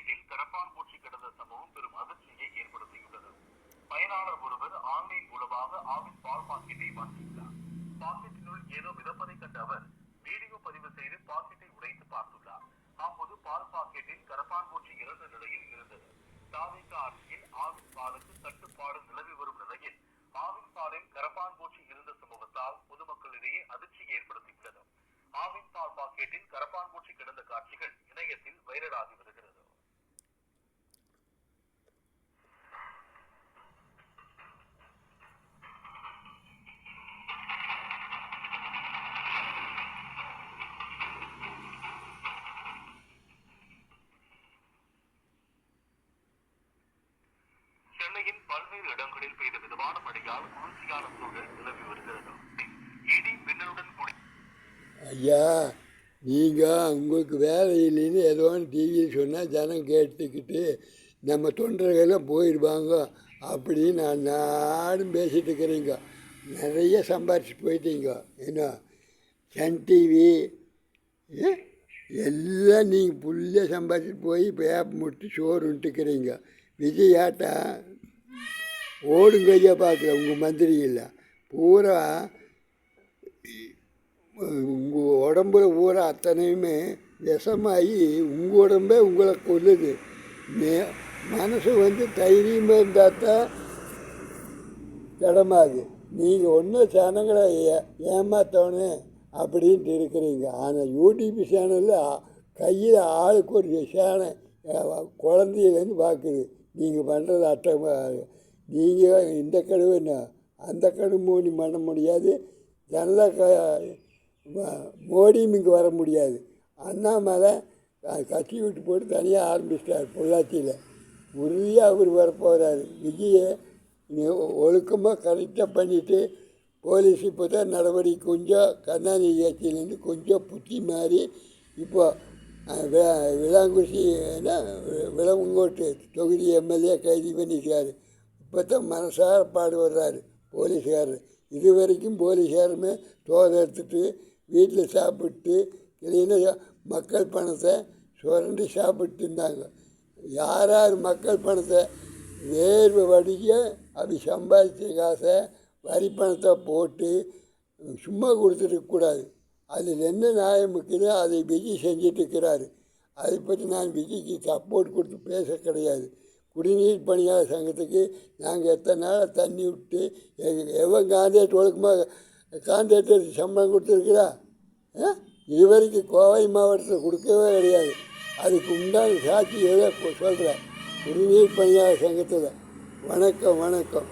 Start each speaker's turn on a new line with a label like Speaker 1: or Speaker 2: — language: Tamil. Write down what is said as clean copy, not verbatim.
Speaker 1: பாக்கெட்டில் கரப்பான் பூச்சி கிடந்த சம்பவம் பெரும் அதிர்ச்சியை ஏற்படுத்தியுள்ளது. பயனாளர் ஒருவர் ஆன்லைன் மூலமாக ஆவின் பால் பாக்கெட்டை வாங்கியுள்ளார். பாக்கெட்டினுள் ஏதோ மிதப்பதை கண்ட அவர் வீடியோ பதிவு செய்து பாக்கெட்டை உடைத்து பார்த்துள்ளார். அப்போது பால் பாக்கெட்டில் கரப்பான் பூச்சி இறந்த நிலையில் இருந்தது. தாவேகா ஆட்சியில் ஆவின் பாலுக்கு தட்டுப்பாடு நிலவி வரும் நிலையில் ஆவின் பாலில் கரப்பான் பூச்சி இருந்த சம்பவத்தால் பொதுமக்களிடையே அதிர்ச்சி ஏற்படுத்தியுள்ளது. ஆவின் பால் பாக்கெட்டில் கரப்பான் பூச்சி கிடந்த காட்சிகள் இணையத்தில் வைரலாகி வருகிறது. சென்னையின் பல்வேறு இடங்களில் பெய்த மிதமான மழையால் குளிர்ச்சியான சூழல் நிலவி வருகிறது. இடி மின்னலுடன் கூடிய
Speaker 2: ஐயா, நீங்கள் உங்களுக்கு வேலை இல்லைன்னு ஏதோ டிவியில் சொன்னால் ஜனம் கேட்டுக்கிட்டு நம்ம தொண்டர்களெல்லாம் போயிடுவாங்க அப்படின்னு நான் நானும் பேசிகிட்டு இருக்கிறீங்க. நிறைய சம்பாரிச்சு போயிட்டீங்க. என்ன சன் டிவி எல்லாம் நீங்கள் ஃபுல்லாக சம்பாரிச்சுட்டு போய் பேப்ப முட்டு சோறுன்ட்டுக்கிறீங்க. விஜயாட்டா ஓடுங்கையா பார்க்கல உங்கள் மந்திரியில் பூரா உங்கள் உடம்புல பூரா அத்தனையுமே விஷமாகி உங்கள் உடம்பே உங்களை கொல்லுது. மனசு தைரியமாக இருந்தால் தான் திடமாகுது. நீங்கள் ஒன்றும் சேனங்களை ஏமாற்றணும் அப்படின்ட்டு இருக்கிறீங்க. ஆனால் யூடியூப் சேனலில் கையில் ஆளுக்கு ஒரு சேனல் குழந்தையிலேருந்து பார்க்குது. நீங்கள் பண்ணுறது அட்டமாக. நீங்கள் இந்த கடுவு என்ன அந்த கடுவு மூடி பண்ண முடியாது. ஜனதா மோடியும் இங்கே வர முடியாது. அண்ணாமலை கட்சி விட்டு போட்டு தனியாக ஆரம்பிச்சிட்டார். பொள்ளாச்சியில் உறுதியாக அவர் வரப்போகிறாரு. விஜயை ஒழுக்கமாக கரெக்டாக பண்ணிவிட்டு போலீஸ் இப்போ தான் நடவடிக்கை கொஞ்சம் கருணாநிதி கட்சியிலேருந்து கொஞ்சம் புத்தி மாறி இப்போ விளாங்குறிச்சி விளவங்கோட்டு தொகுதி எம்எல்ஏ கைது பண்ணிக்கிறாரு. இப்போ தான் மனசார பாடுபடுறாரு போலீஸ்காரர். இது வரைக்கும் போலீஸ்காரமே தோதை எடுத்துட்டு வீட்டில் சாப்பிட்டு இல்லைன்னா மக்கள் பணத்தை சுரண்டி சாப்பிட்டு இருந்தாங்க. யார் யார் மக்கள் பணத்தை வேர்வை வடிக்க அப்படி சம்பாதிச்ச காசை வரி பணத்தை போட்டு சும்மா கொடுத்துருக்கக்கூடாது. அதில் என்ன நியாயம் இருக்குதோ அதை விஜய் செஞ்சுட்டு இருக்கிறாரு. அதை பற்றி நான் விஜய்க்கு சப்போர்ட் கொடுத்து பேச கிடையாது. குடிநீர் பணியாளர் சங்கத்துக்கு நாங்கள் எத்தனை நாள் தண்ணி விட்டு எவன் கான்ட்ராக்ட் ஒழுக்கமாக கான்ட்ராக்டருக்கு சம்பளம் கொடுத்துருக்குறா? இது வரைக்கும் கோவை மாவட்டத்தில் கொடுக்கவே கிடையாது. அதுக்கு உண்டான சாட்சி சொல்கிறேன். குடிநீர் பணியாளர் சங்கத்தில் வணக்கம் வணக்கம்.